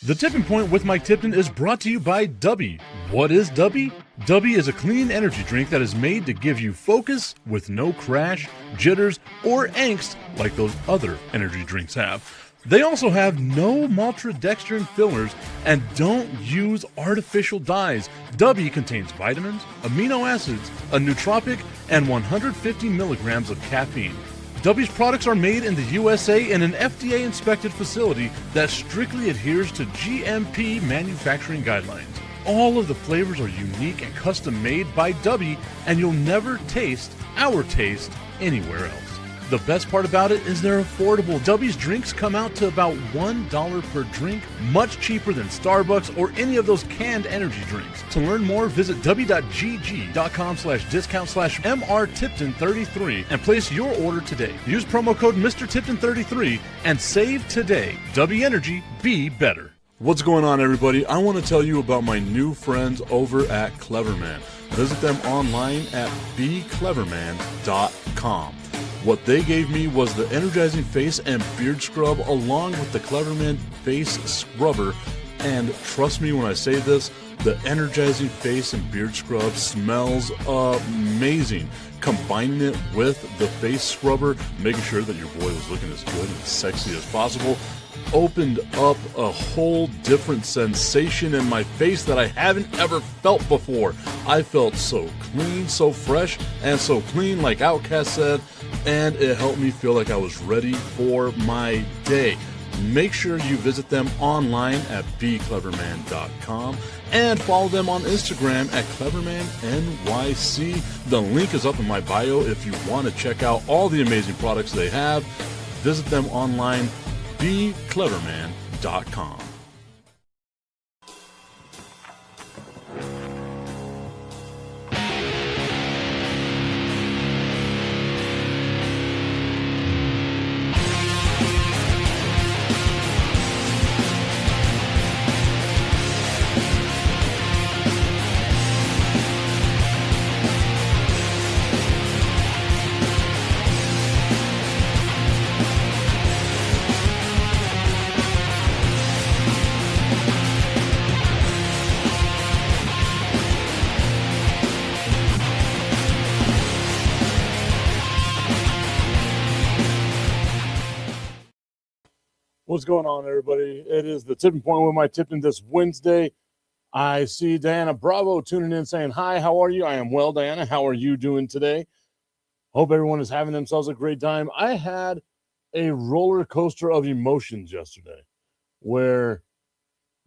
The Tipping Point with Mike Tipton is brought to you by Dubby. What is Dubby? Dubby is a clean energy drink that is made to give you focus with no crash, jitters, or angst like those other energy drinks have. They also have no maltodextrin fillers and don't use artificial dyes. Dubby contains vitamins, amino acids, a nootropic, and 150 milligrams of caffeine. Dubby's products are made in the USA in an FDA-inspected facility that strictly adheres to GMP manufacturing guidelines. All of the flavors are unique and custom-made by Dubby, and you'll never taste our taste anywhere else. The best part about it is they're affordable. Dubby's drinks come out to about $1 per drink, much cheaper than Starbucks or any of those canned energy drinks. To learn more, visit w.gg.com/discount/MRTipton33 and place your order today. Use promo code MrTipton33 and save today. Dubby Energy, be better. What's going on, everybody? I want to tell you about my new friends over at Cleverman. Visit them online at becleverman.com. What they gave me was the energizing face and beard scrub along with the Cleverman face scrubber. And trust me when I say this, the energizing face and beard scrub smells amazing. Combining it with the face scrubber, making sure that your boy was looking as good and sexy as possible, opened up a whole different sensation in my face that I haven't ever felt before. I felt so clean, so fresh, and so clean, like Outcast said, and it helped me feel like I was ready for my day. Make sure you visit them online at becleverman.com and follow them on Instagram at clevermannyc. The link is up in my bio if you want to check out all the amazing products they have. Visit them online, becleverman.com. What's going on, everybody? It is the Tipping Point with my Tipton this Wednesday. I see Diana Bravo tuning in saying, hi, how are you? I am well, Diana. How are you doing today? Hope everyone is having themselves a great time. I had a roller coaster of emotions yesterday where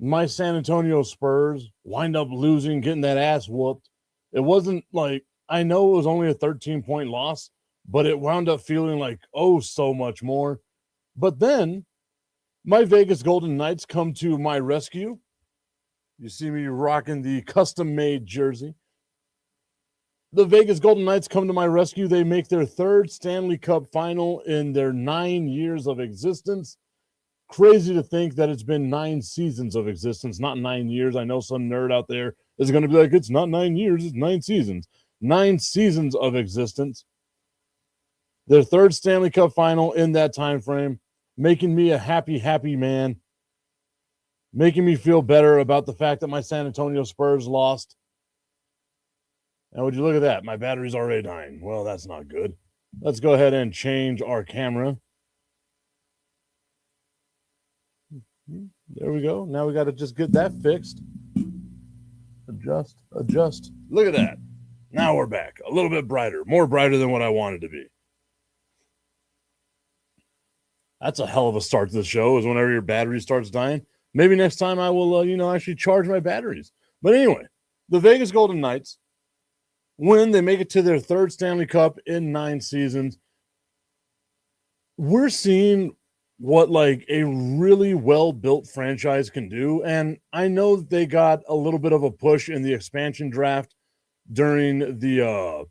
my San Antonio Spurs wind up losing, getting that ass whooped. It wasn't like, I know it was only a 13-point loss, but it wound up feeling like, oh, so much more. But then my Vegas Golden Knights come to my rescue. You see me rocking the custom-made jersey. The Vegas Golden Knights come to my rescue. They make their third Stanley Cup Final in their 9 years of existence. Crazy to think that it's been 9 seasons of existence, not 9 years. I know some nerd out there is going to be like, it's not 9 years, it's 9 seasons. 9 seasons of existence. Their third Stanley Cup Final in that time frame. Making me a happy, happy man. Making me feel better about the fact that my San Antonio Spurs lost. And would you look at that? My battery's already dying. Well, that's not good. Let's go ahead and change our camera. There we go. Now we got to just get that fixed. Adjust. Look at that. Now we're back. A little bit brighter. More brighter than what I wanted to be. That's a hell of a start to the show, is whenever your battery starts dying. Maybe next time I will, actually charge my batteries. But anyway, the Vegas Golden Knights win. They make it to their third Stanley Cup in 9 seasons. We're seeing what, like, a really well-built franchise can do. And I know that they got a little bit of a push in the expansion draft during the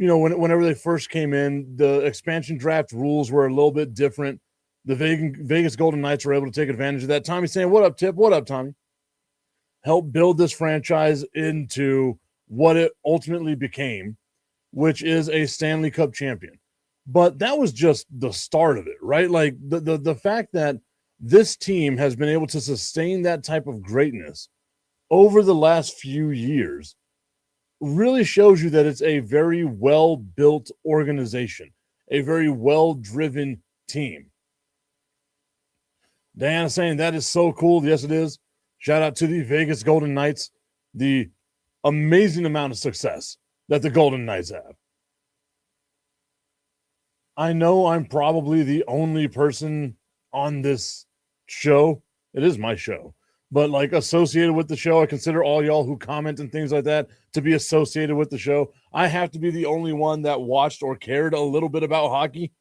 whenever they first came in. The expansion draft rules were a little bit different. The Vegas Golden Knights were able to take advantage of that. Tommy's saying, what up, Tip? What up, Tommy? Help build this franchise into what it ultimately became, which is a Stanley Cup champion. But that was just the start of it, right? Like the fact that this team has been able to sustain that type of greatness over the last few years really shows you that it's a very well-built organization, a very well-driven team. Diana saying that is so cool. Yes, it is. Shout out to the Vegas Golden Knights, the amazing amount of success that the Golden Knights have. I know I'm probably the only person on this show. It is my show, but like associated with the show. I consider all y'all who comment and things like that to be associated with the show. I have to be the only one that watched or cared a little bit about hockey.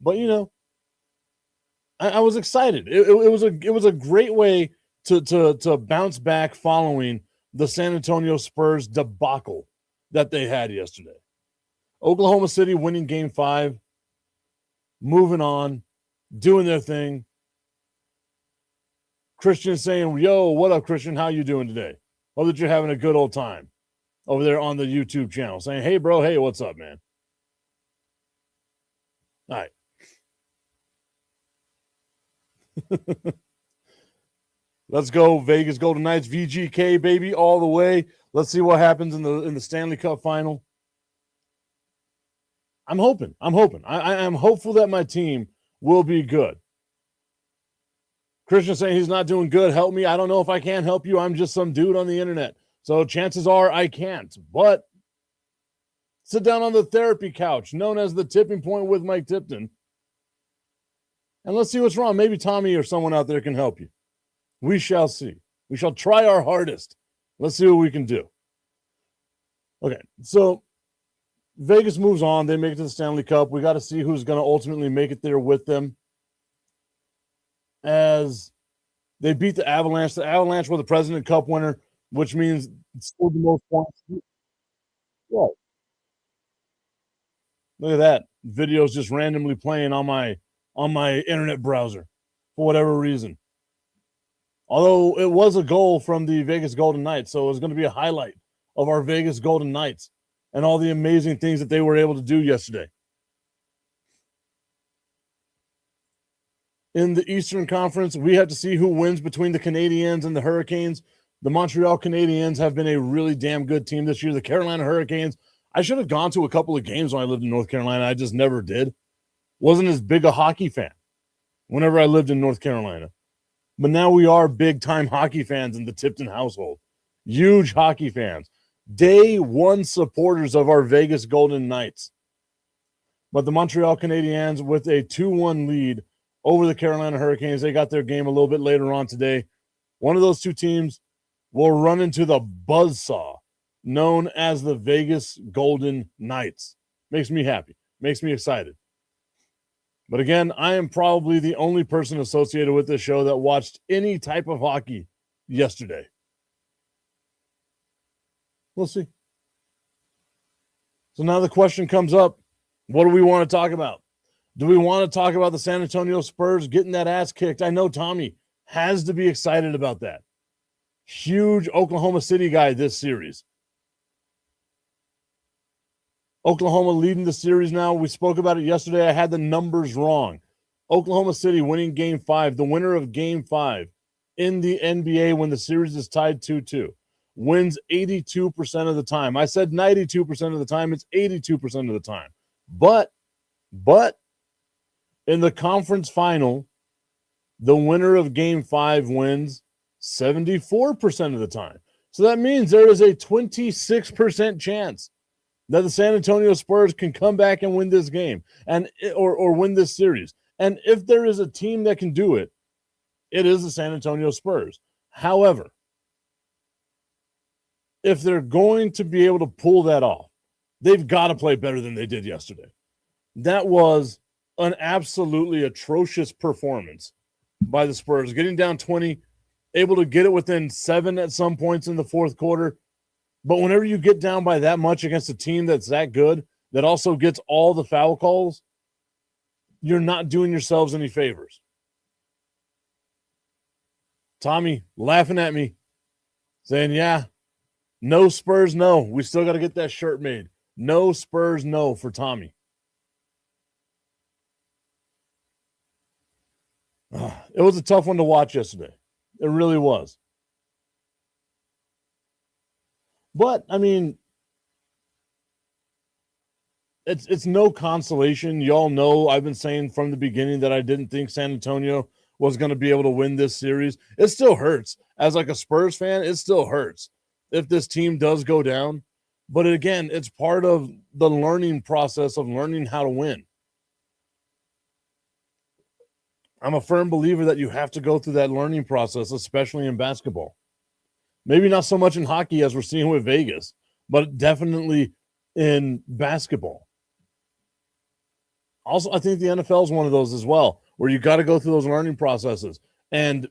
But you know, I was excited. It was a great way to bounce back following the San Antonio Spurs debacle that they had yesterday. Oklahoma City winning Game 5, moving on, doing their thing. Christian saying, yo, what up, Christian? How you doing today? Hope that you're having a good old time over there on the YouTube channel. Saying, hey, bro, hey, what's up, man? All right. Let's go, Vegas Golden Knights, VGK, baby, all the way. Let's see what happens in the Stanley Cup Final. I'm hoping. I am hopeful that my team will be good. Christian saying he's not doing good. Help me. I don't know if I can help you. I'm just some dude on the internet. So chances are I can't. But sit down on the therapy couch, known as the Tipping Point with Mike Tipton. And let's see what's wrong. Maybe Tommy or someone out there can help you. We shall see. We shall try our hardest. Let's see what we can do. Okay, so Vegas moves on. They make it to the Stanley Cup. We got to see who's going to ultimately make it there with them. As they beat the Avalanche. The Avalanche were the President Cup winner, which means scored the most points. Yeah. Look at that. Videos just randomly playing on my internet browser for whatever reason. Although it was a goal from the Vegas Golden Knights, so it was going to be a highlight of our Vegas Golden Knights and all the amazing things that they were able to do yesterday. In the Eastern Conference, we have to see who wins between the Canadiens and the Hurricanes. The Montreal Canadiens have been a really damn good team this year. The Carolina Hurricanes, I should have gone to a couple of games when I lived in North Carolina. I just never did. Wasn't as big a hockey fan whenever I lived in North Carolina. But now we are big-time hockey fans in the Tipton household. Huge hockey fans. Day one supporters of our Vegas Golden Knights. But the Montreal Canadiens with a 2-1 lead over the Carolina Hurricanes. They got their game a little bit later on today. One of those two teams will run into the buzzsaw known as the Vegas Golden Knights. Makes me happy. Makes me excited. But again, I am probably the only person associated with this show that watched any type of hockey yesterday. We'll see. So now the question comes up, what do we want to talk about? Do we want to talk about the San Antonio Spurs getting that ass kicked? I know Tommy has to be excited about that. Huge Oklahoma City guy this series. Oklahoma leading the series now. We spoke about it yesterday. I had the numbers wrong. Oklahoma City winning Game 5, the winner of Game 5 in the NBA when the series is tied 2-2, wins 82% of the time. I said 92% of the time. It's 82% of the time. But in the conference final, the winner of Game 5 wins 74% of the time. So that means there is a 26% chance that the San Antonio Spurs can come back and win this game and or win this series. And if there is a team that can do it, it is the San Antonio Spurs. However, if they're going to be able to pull that off, they've got to play better than they did yesterday. That was an absolutely atrocious performance by the Spurs, getting down 20, able to get it within 7 at some points in the fourth quarter. But whenever you get down by that much against a team that's that good, that also gets all the foul calls, you're not doing yourselves any favors. Tommy laughing at me, saying, yeah, no Spurs, no. We still got to get that shirt made. No Spurs, no for Tommy. It was a tough one to watch yesterday. It really was. But, I mean, it's no consolation. Y'all know I've been saying from the beginning that I didn't think San Antonio was going to be able to win this series. It still hurts. As like a Spurs fan, it still hurts if this team does go down. But again, it's part of the learning process of learning how to win. I'm a firm believer that you have to go through that learning process, especially in basketball. Maybe not so much in hockey as we're seeing with Vegas, but definitely in basketball. Also, I think the NFL is one of those as well, where you got to go through those learning processes. And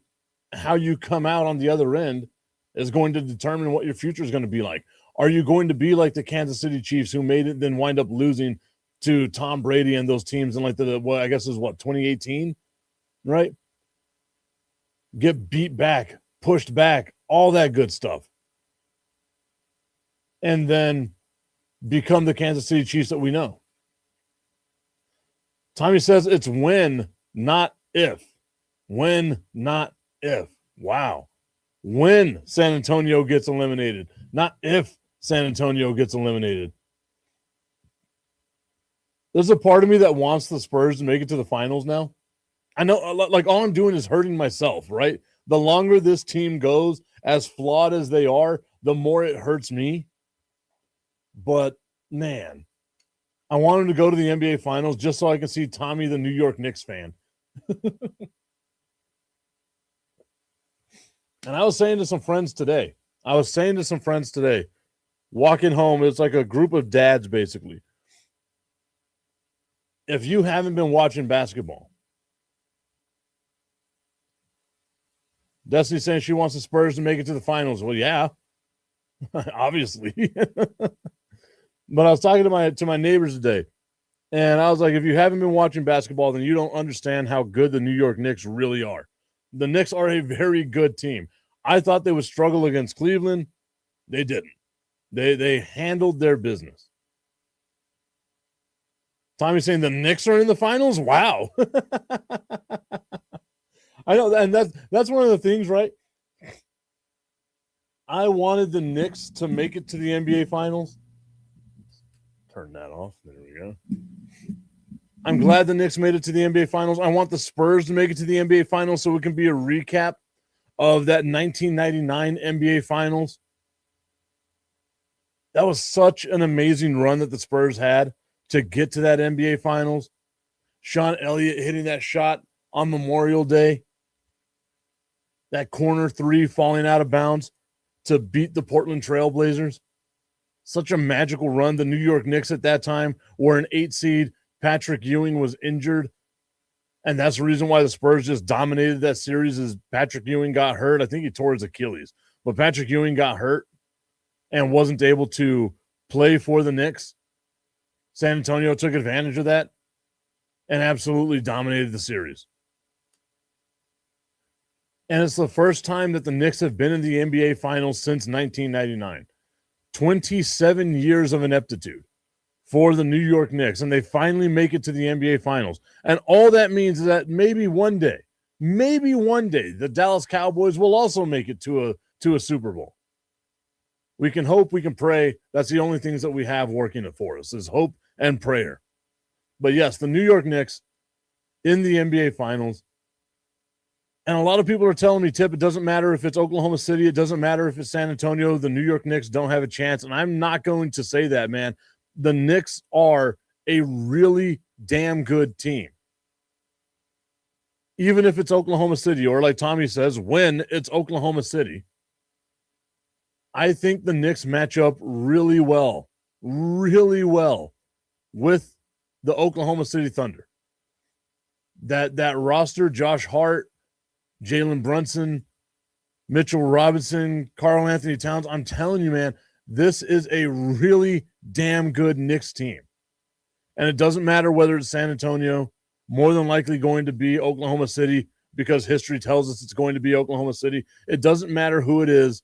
how you come out on the other end is going to determine what your future is going to be like. Are you going to be like the Kansas City Chiefs, who made it, then wind up losing to Tom Brady and those teams in like I guess it was 2018, right? Get beat back, pushed back, all that good stuff. And then become the Kansas City Chiefs that we know. Tommy says it's when, not if. When, not if. Wow. When San Antonio gets eliminated, not if San Antonio gets eliminated. There's a part of me that wants the Spurs to make it to the finals now. I know, like, all I'm doing is hurting myself, right? The longer this team goes, as flawed as they are, the more it hurts me. But, man, I want him to go to the NBA Finals just so I can see Tommy, the New York Knicks fan. And I was saying to some friends today, walking home, it's like a group of dads, basically. If you haven't been watching basketball, Destiny's saying she wants the Spurs to make it to the finals. Well, yeah, obviously. But I was talking to my neighbors today, and I was like, if you haven't been watching basketball, then you don't understand how good the New York Knicks really are. The Knicks are a very good team. I thought they would struggle against Cleveland. They didn't. They handled their business. Tommy's saying the Knicks are in the finals? Wow. I know, and that's one of the things, right? I wanted the Knicks to make it to the NBA Finals. Turn that off. There we go. I'm glad the Knicks made it to the NBA Finals. I want the Spurs to make it to the NBA Finals so it can be a recap of that 1999 NBA Finals. That was such an amazing run that the Spurs had to get to that NBA Finals. Sean Elliott hitting that shot on Memorial Day. That corner three falling out of bounds to beat the Portland Trail Blazers. Such a magical run. The New York Knicks at that time were an 8 seed. Patrick Ewing was injured. And that's the reason why the Spurs just dominated that series is Patrick Ewing got hurt. I think he tore his Achilles. But Patrick Ewing got hurt and wasn't able to play for the Knicks. San Antonio took advantage of that and absolutely dominated the series. And it's the first time that the Knicks have been in the NBA Finals since 1999. 27 years of ineptitude for the New York Knicks, and they finally make it to the NBA Finals. And all that means is that maybe one day, the Dallas Cowboys will also make it to a Super Bowl. We can hope, we can pray. That's the only things that we have working it for us is hope and prayer. But yes, the New York Knicks in the NBA Finals. And a lot of people are telling me, Tip, it doesn't matter if it's Oklahoma City. It doesn't matter if it's San Antonio. The New York Knicks don't have a chance. And I'm not going to say that, man. The Knicks are a really damn good team. Even if it's Oklahoma City, or like Tommy says, when it's Oklahoma City, I think the Knicks match up really well with the Oklahoma City Thunder. That roster, Josh Hart, Jalen Brunson, Mitchell Robinson, Karl Anthony Towns. I'm telling you, man, this is a really damn good Knicks team. And it doesn't matter whether it's San Antonio, more than likely going to be Oklahoma City because history tells us it's going to be Oklahoma City. It doesn't matter who it is.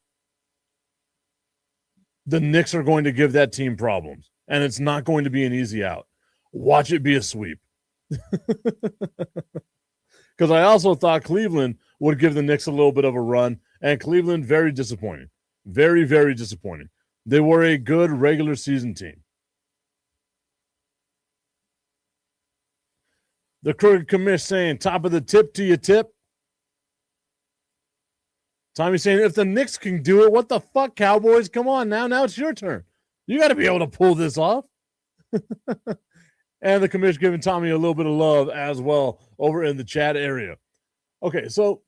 The Knicks are going to give that team problems, and it's not going to be an easy out. Watch it be a sweep. because I also thought Cleveland would give the Knicks a little bit of a run, and Cleveland, very disappointing. Very, very disappointing. They were a good regular season team. The Crooked Commish saying, top of the tip to your tip. Tommy saying, if the Knicks can do it, what the fuck, Cowboys? Come on now. Now it's your turn. You got to be able to pull this off. And the Commish giving Tommy a little bit of love as well over in the chat area. Okay, so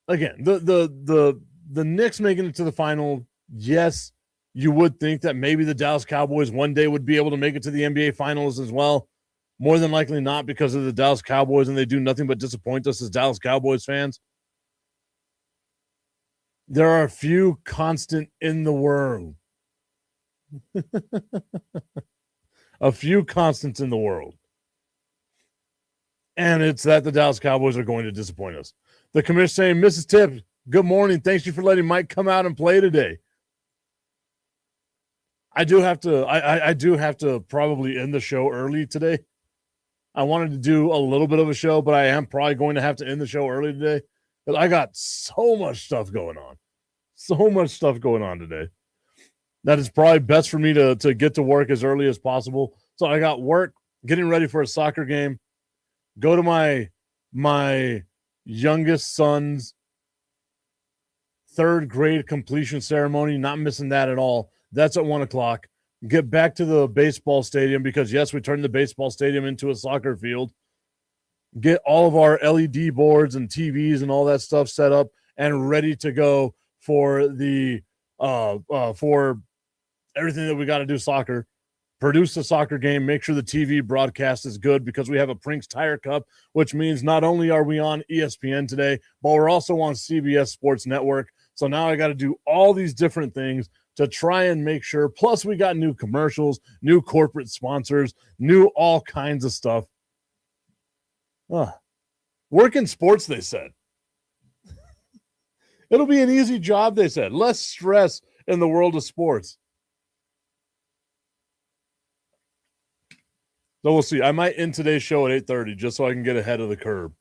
again, the Knicks making it to the final, yes, you would think that maybe the Dallas Cowboys one day would be able to make it to the NBA Finals as well. More than likely not, because of the Dallas Cowboys, and they do nothing but disappoint us as Dallas Cowboys fans. There are a few constant in the world. A few constants in the world. And it's that the Dallas Cowboys are going to disappoint us. The Commish saying, Mrs. Tip, good morning. Thanks you for letting Mike come out and play today. I do have to probably end the show early today. I wanted to do a little bit of a show, but I am probably going to have to end the show early today. Because I got so much stuff going on. So much stuff going on today. That is probably best for me to get to work as early as possible. So I got work, getting ready for a soccer game, go to my youngest son's third grade completion ceremony, not missing that at all. That's at 1:00. Get back to the baseball stadium because, yes, we turned the baseball stadium into a soccer field. Get all of our LED boards and TVs and all that stuff set up and ready to go for the for everything that we got to do soccer. Produce the soccer game, make sure the TV broadcast is good because we have a Prinks Tire Cup, which means not only are we on ESPN today, but we're also on CBS Sports Network. So now I got to do all these different things to try and make sure. Plus, we got new commercials, new corporate sponsors, new all kinds of stuff. Work in sports, they said. It'll be an easy job, they said. Less stress in the world of sports. So we'll see. I might end today's show at 8:30 just so I can get ahead of the curve.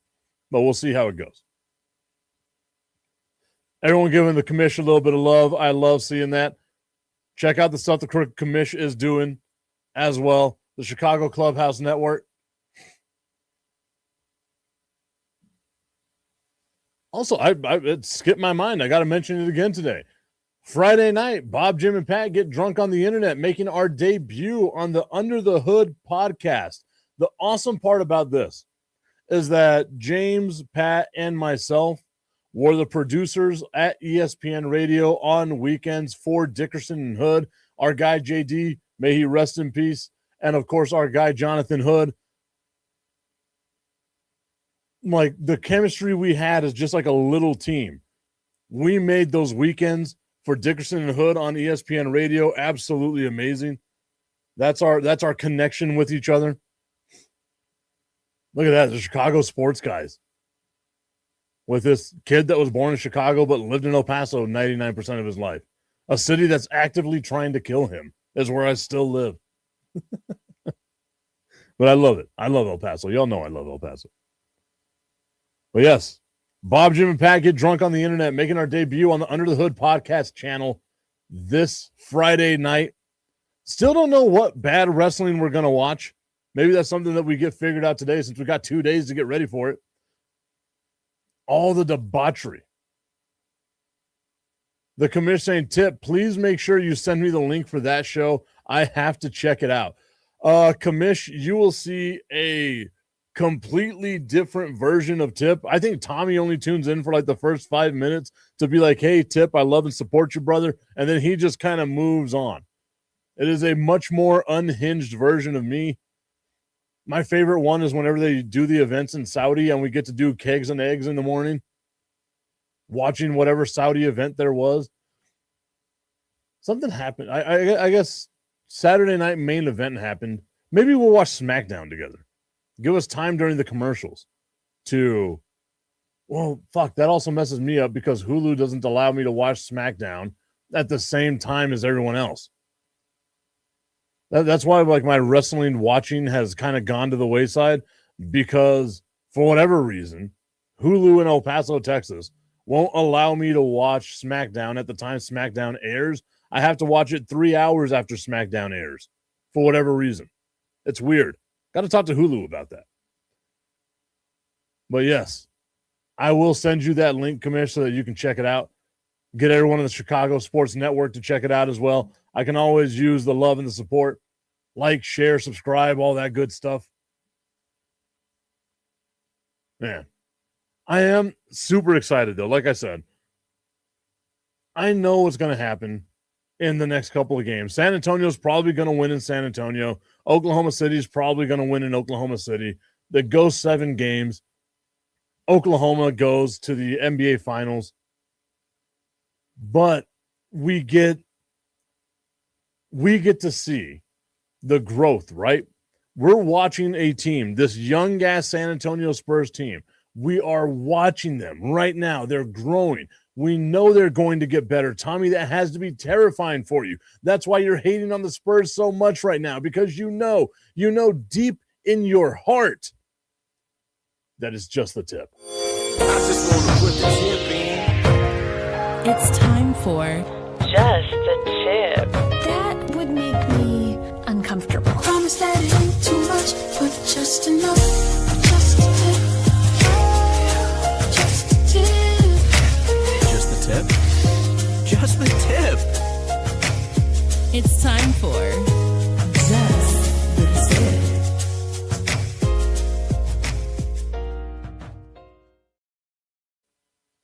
But we'll see how it goes. Everyone giving the Commish a little bit of love. I love seeing that. Check out the stuff the Crooked Commish is doing as well. The Chicago Clubhouse Network. Also, it skipped my mind. I got to mention it again today. Friday night, Bob, Jim, and Pat get drunk on the internet, making our debut on the Under the Hood podcast. The awesome part about this is that James, Pat, and myself were the producers at ESPN Radio on weekends for Dickerson and Hood. Our guy, JD, may he rest in peace. And, of course, our guy, Jonathan Hood. Like, the chemistry we had is just like a little team. We made those weekends for Dickerson and Hood on ESPN Radio absolutely amazing. That's our connection with each other. Look at that, the Chicago sports guys. With this kid that was born in Chicago but lived in El Paso 99% of his life. A city that's actively trying to kill him is where I still live. But I love it. I love El Paso. Y'all know I love El Paso. But yes, Bob, Jim, and Pat get drunk on the internet, making our debut on the Under the Hood podcast channel this Friday night. Still don't know what bad wrestling we're going to watch. Maybe that's something that we get figured out today since we got 2 days to get ready for it. All the debauchery. The Commish saying, Tip, please make sure you send me the link for that show. I have to check it out. Commish, you will see a completely different version of Tip. I think Tommy only tunes in for like the first 5 minutes to be like, hey, Tip, I love and support you, brother. And then he just kind of moves on. It is a much more unhinged version of me. My favorite one is whenever they do the events in Saudi and we get to do kegs and eggs in the morning, watching whatever Saudi event there was. Something happened. I guess Saturday night main event happened. Maybe we'll watch SmackDown together. Give us time during the commercials to, well, fuck, that also messes me up because Hulu doesn't allow me to watch SmackDown at the same time as everyone else. That's why like my wrestling watching has kind of gone to the wayside. because for whatever reason, Hulu in El Paso, Texas won't allow me to watch SmackDown at the time SmackDown airs. I have to watch it 3 hours after SmackDown airs for whatever reason. It's weird. Got to talk to Hulu about that. But yes, I will send you that link, Commish, so that you can check it out. Get everyone in the Chicago Sports Network to check it out as well. I can always use the love and the support. Like, share, subscribe, all that good stuff. Man, I am super excited, though. Like I said, I know what's going to happen in the next couple of games. San Antonio's probably going to win in San Antonio. Oklahoma City's probably going to win in Oklahoma City. They go 7 games. Oklahoma goes to the NBA Finals. But we get to see the growth, right? We're watching a team, this young-ass San Antonio Spurs team. We are watching them right now. They're growing. We know they're going to get better. Tommy, that has to be terrifying for you. That's why you're hating on the Spurs so much right now, because you know deep in your heart that it's just the tip. I just want to put the tip in. It's time for Just the Tip. That would make me uncomfortable. Promise that it ain't too much, but just enough. Just a tip. Just a tip. Just the tip. Just the tip. It's time for Just the Tip.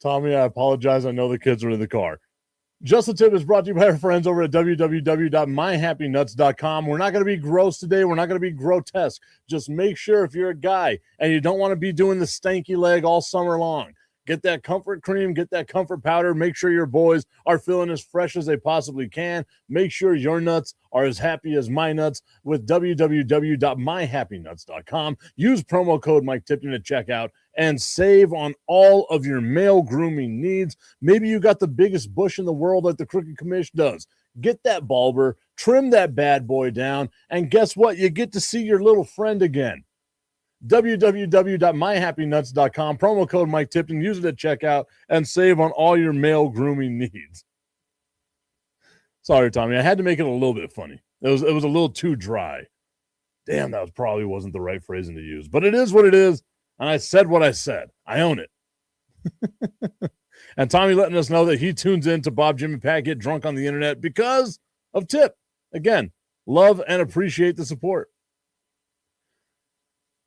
Tommy, I apologize. I know the kids are in the car. Just the Tip is brought to you by our friends over at www.myhappynuts.com. We're not going to be gross today. We're not going to be grotesque. Just make sure if you're a guy and you don't want to be doing the stanky leg all summer long, get that comfort cream, get that comfort powder. Make sure your boys are feeling as fresh as they possibly can. Make sure your nuts are as happy as my nuts with www.myhappynuts.com. Use promo code Mike Tipton at checkout and save on all of your male grooming needs. Maybe you got the biggest bush in the world like the Crooked Commish does. Get that bulber, trim that bad boy down, and guess what? You get to see your little friend again. www.myhappynuts.com, promo code Mike Tipton, use it at checkout, and save on all your male grooming needs. Sorry, Tommy, I had to make it a little bit funny. It was a little too dry. Damn, that probably wasn't the right phrasing to use, but it is what it is, and I said what I said. I own it. And Tommy letting us know that he tunes in to Bob, Jim, and Pat Get Drunk on the Internet because of Tip. Again, love and appreciate the support.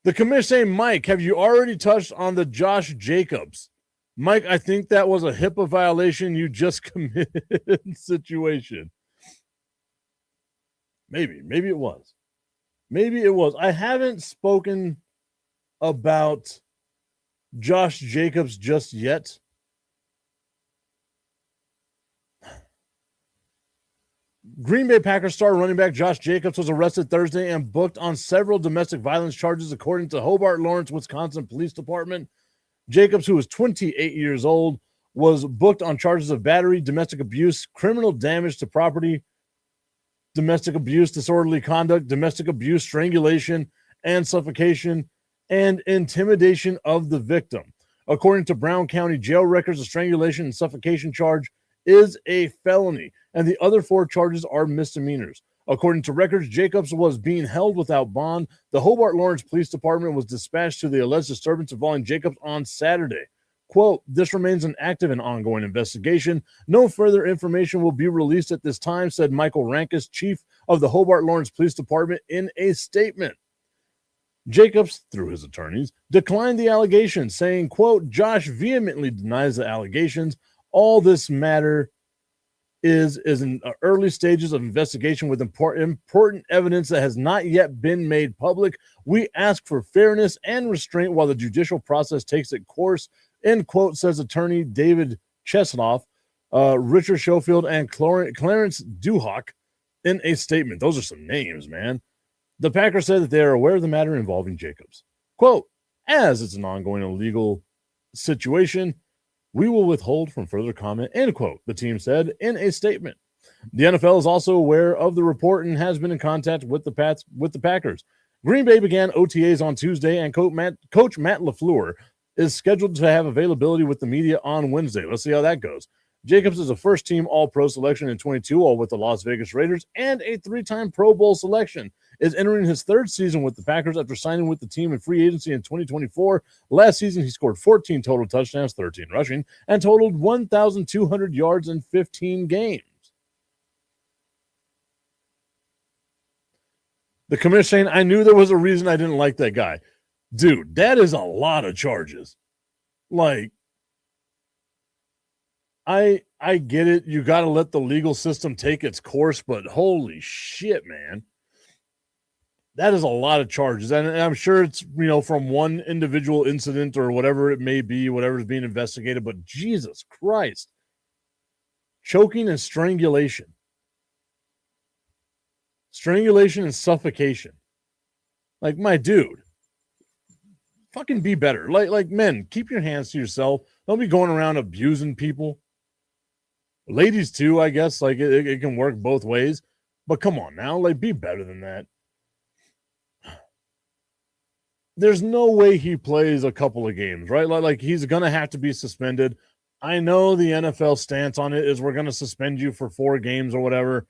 The commish saying, Mike, have you already touched on the Josh Jacobs? Mike, I think that was a HIPAA violation you just committed situation. Maybe it was. Maybe it was. I haven't spoken about Josh Jacobs just yet. Green Bay Packers star running back Josh Jacobs was arrested Thursday and booked on several domestic violence charges, according to Hobart Lawrence, Wisconsin Police Department. Jacobs, who was 28 years old, was booked on charges of battery, domestic abuse, criminal damage to property, domestic abuse, disorderly conduct, domestic abuse, strangulation, and suffocation, and intimidation of the victim. According to Brown County jail records, the strangulation and suffocation charge is a felony, and the other 4 charges are misdemeanors. According to records, Jacobs was being held without bond. The Hobart Lawrence Police Department was dispatched to the alleged disturbance involving Jacobs on Saturday. Quote, this remains an active and ongoing investigation. No further information will be released at this time, said Michael Rankus, chief of the Hobart Lawrence Police Department, in a statement. Jacobs, through his attorneys, declined the allegations, saying, quote, Josh vehemently denies the allegations. All this matter is in early stages of investigation with important evidence that has not yet been made public. We ask for fairness and restraint while the judicial process takes its course, end quote, says attorney David Chesnoff, Richard Schofield, and Clarence Duhawk in a statement. Those are some names, man. The Packers said that they are aware of the matter involving Jacobs. Quote, as it's an ongoing illegal situation, we will withhold from further comment, end quote, the team said in a statement. The NFL is also aware of the report and has been in contact with the Packers. Green Bay began OTAs on Tuesday, and Coach Matt LaFleur is scheduled to have availability with the media on Wednesday. Let's see how that goes. Jacobs is a first-team All-Pro selection in 22, all with the Las Vegas Raiders, and a 3-time Pro Bowl selection. Is entering his third season with the Packers after signing with the team in free agency in 2024. Last season, he scored 14 total touchdowns, 13 rushing, and totaled 1,200 yards in 15 games. The commissioner saying, I knew there was a reason I didn't like that guy. Dude, that is a lot of charges. Like, I get it. You got to let the legal system take its course, but holy shit, man. That is a lot of charges. And I'm sure it's, from one individual incident or whatever it may be, whatever is being investigated, but Jesus Christ. Choking and strangulation. Strangulation and suffocation. Like, my dude. Fucking be better. Like men, keep your hands to yourself. Don't be going around abusing people. Ladies too, I guess. Like it can work both ways. But come on now, like be better than that. There's no way he plays a couple of games, right? Like he's gonna have to be suspended. I know the NFL stance on it is we're gonna suspend you for 4 games or whatever.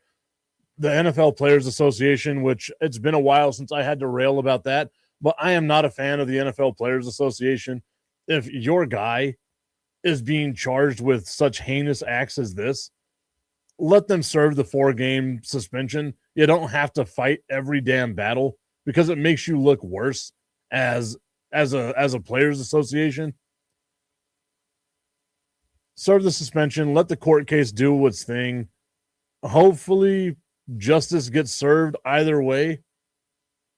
The NFL Players Association, which it's been a while since I had to rail about that, but I am not a fan of the NFL Players Association. If your guy is being charged with such heinous acts as this, let them serve the 4-game suspension. You don't have to fight every damn battle because it makes you look worse as a players association. Serve the suspension, let the court case do its thing. Hopefully justice gets served either way.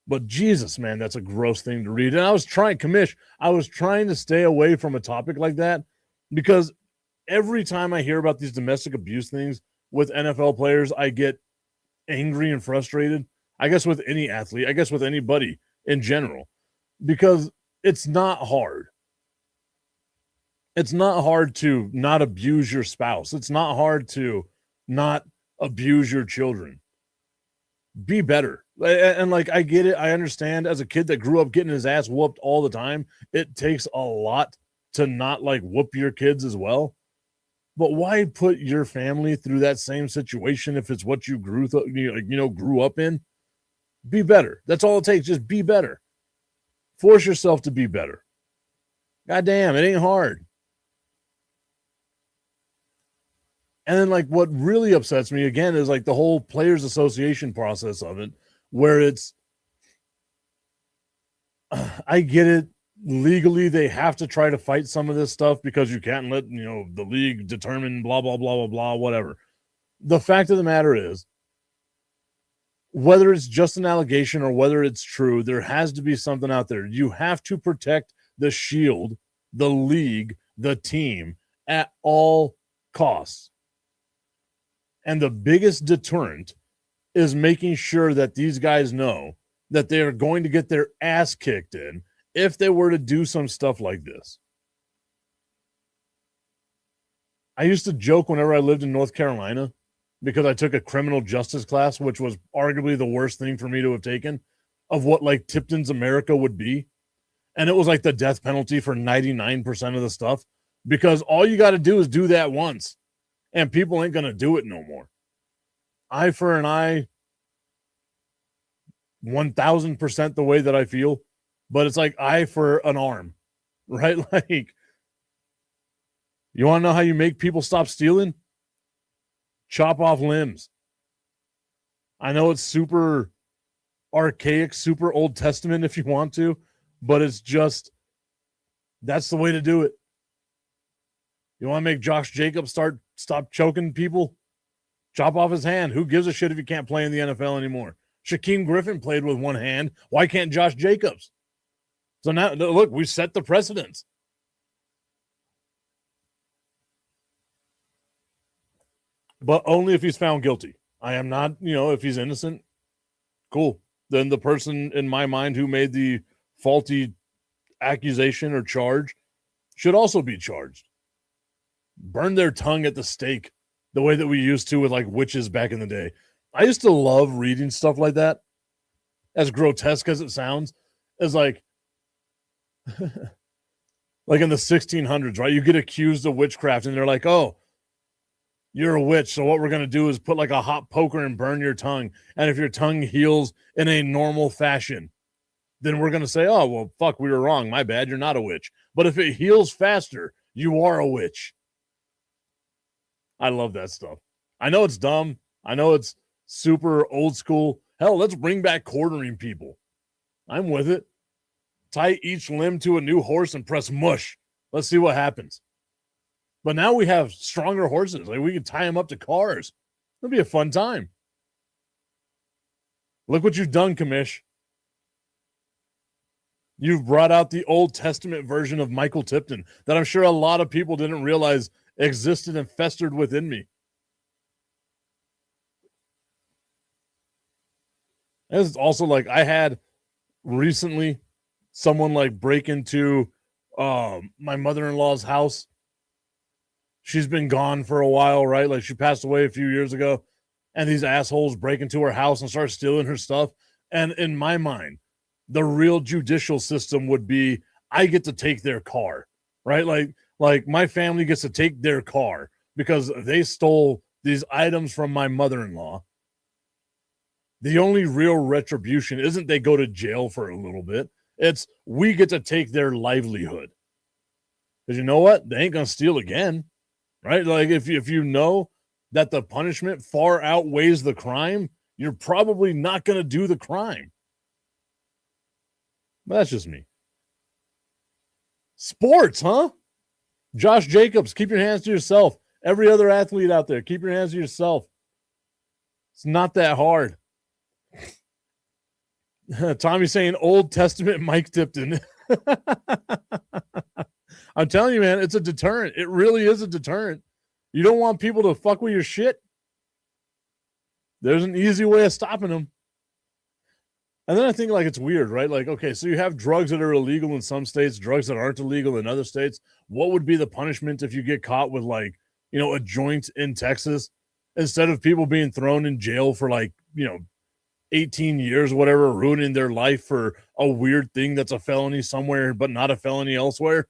But Jesus, man, that's a gross thing to read. And I was trying to stay away from a topic like that because every time I hear about these domestic abuse things with NFL players, I get angry and frustrated. I guess with any athlete, I guess with anybody in general, because it's not hard. It's not hard to not abuse your spouse. It's not hard to not abuse your children. Be better. And like, I get it. I understand as a kid that grew up getting his ass whooped all the time, it takes a lot to not like whoop your kids as well. But why put your family through that same situation if it's what you grew up in? Be better. That's all it takes. Just be better. Force yourself to be better. God damn, it ain't hard. And then like what really upsets me again is like the whole players association process of it, where it's, I get it. Legally, they have to try to fight some of this stuff because you can't let, the league determine blah, blah, blah, blah, blah, whatever. The fact of the matter is, whether it's just an allegation or whether it's true, there has to be something out there. You have to protect the shield, the league, the team at all costs. And the biggest deterrent is making sure that these guys know that they are going to get their ass kicked in if they were to do some stuff like this. I used to joke whenever I lived in North Carolina because I took a criminal justice class, which was arguably the worst thing for me to have taken, of what like Tipton's America would be. And it was like the death penalty for 99% of the stuff because all you got to do is do that once and people ain't going to do it no more. Eye for an eye, 1000% the way that I feel, but it's like eye for an arm, right? Like, you want to know how you make people stop stealing? Chop off limbs. I know it's super archaic, super Old Testament if you want to, but it's just, that's the way to do it. You want to make Josh Jacobs stop choking people? Chop off his hand. Who gives a shit if you can't play in the NFL anymore? Shaquem Griffin played with one hand. Why can't Josh Jacobs? So now, look, we set the precedence. But only if he's found guilty. I am not, if he's innocent, cool. Then the person in my mind who made the faulty accusation or charge should also be charged. Burn their tongue at the stake the way that we used to with like witches back in the day. I used to love reading stuff like that. as grotesque as it sounds, is like in the 1600s, right? You get accused of witchcraft and they're like, oh, you're a witch. So what we're going to do is put like a hot poker and burn your tongue. And if your tongue heals in a normal fashion, then we're going to say, oh, well, fuck, we were wrong. My bad. You're not a witch. But if it heals faster, you are a witch. I love that stuff. I know it's dumb. I know it's super old school. Hell, let's bring back quartering people. I'm with it. Tie each limb to a new horse and press mush. Let's see what happens. But now we have stronger horses. Like we can tie them up to cars. It'll be a fun time. Look what you've done, Kamish. You've brought out the Old Testament version of Michael Tipton that I'm sure a lot of people didn't realize existed and festered within me. It's also like I had recently someone like break into my mother-in-law's house. She's been gone for a while, right? Like she passed away a few years ago, and these assholes break into her house and start stealing her stuff. And in my mind, the real judicial system would be I get to take their car, right? Like my family gets to take their car because they stole these items from my mother-in-law. The only real retribution isn't they go to jail for a little bit. It's we get to take their livelihood. Because you know what? They ain't going to steal again, right? Like if you know that the punishment far outweighs the crime, you're probably not going to do the crime. But that's just me. Sports, huh? Josh Jacobs, keep your hands to yourself. Every other athlete out there, keep your hands to yourself. It's not that hard. Tommy's saying Old Testament Mike Tipton. I'm telling you, man, it's a deterrent. It really is a deterrent. You don't want people to fuck with your shit. There's an easy way of stopping them. And then I think like it's weird, right? Like, okay, so you have drugs that are illegal in some states, drugs that aren't illegal in other states. What would be the punishment if you get caught with like, a joint in Texas instead of people being thrown in jail for like, 18 years, whatever, ruining their life for a weird thing that's a felony somewhere, but not a felony elsewhere?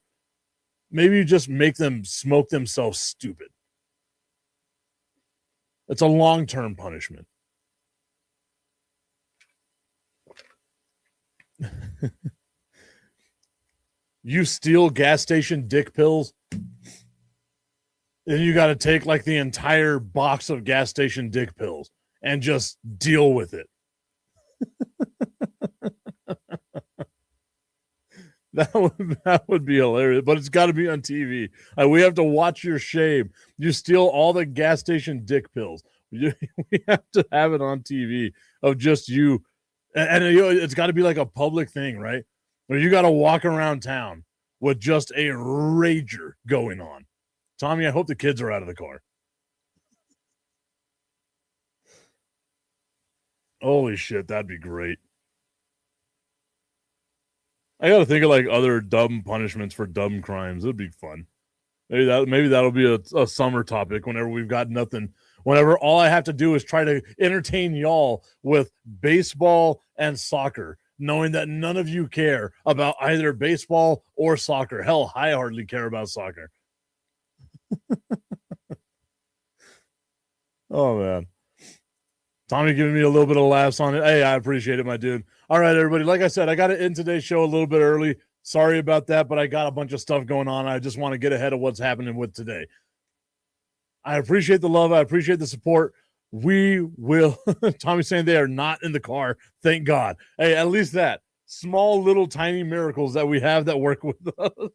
Maybe you just make them smoke themselves stupid. It's a long-term punishment. You steal gas station dick pills, then you got to take like the entire box of gas station dick pills and just deal with it. That would be hilarious, but it's got to be on TV. We have to watch your shame. You steal all the gas station dick pills. We have to have it on TV of just you. And it's got to be like a public thing, right? Where you got to walk around town with just a rager going on. Tommy, I hope the kids are out of the car. Holy shit, that'd be great. I got to think of like other dumb punishments for dumb crimes. It'd be fun. Maybe that'll be a summer topic whenever we've got nothing. Whenever all I have to do is try to entertain y'all with baseball and soccer, knowing that none of you care about either baseball or soccer. Hell, I hardly care about soccer. Oh, man. Tommy giving me a little bit of laughs on it. Hey, I appreciate it, my dude. All right, everybody. Like I said, I got to end today's show a little bit early. Sorry about that, but I got a bunch of stuff going on. I just want to get ahead of what's happening with today. I appreciate the love. I appreciate the support. We will. Tommy's saying they are not in the car. Thank God. Hey, at least that. Small, little, tiny miracles that we have that work with us.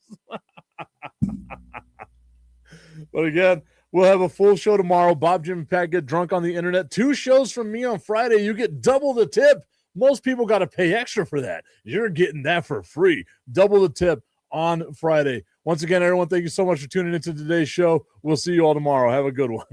But again, we'll have a full show tomorrow. Bob, Jim, and Pat get drunk on the internet. 2 shows from me on Friday. You get double the tip. Most people got to pay extra for that. You're getting that for free. Double the tip on Friday. Once again, everyone, thank you so much for tuning into today's show. We'll see you all tomorrow. Have a good one.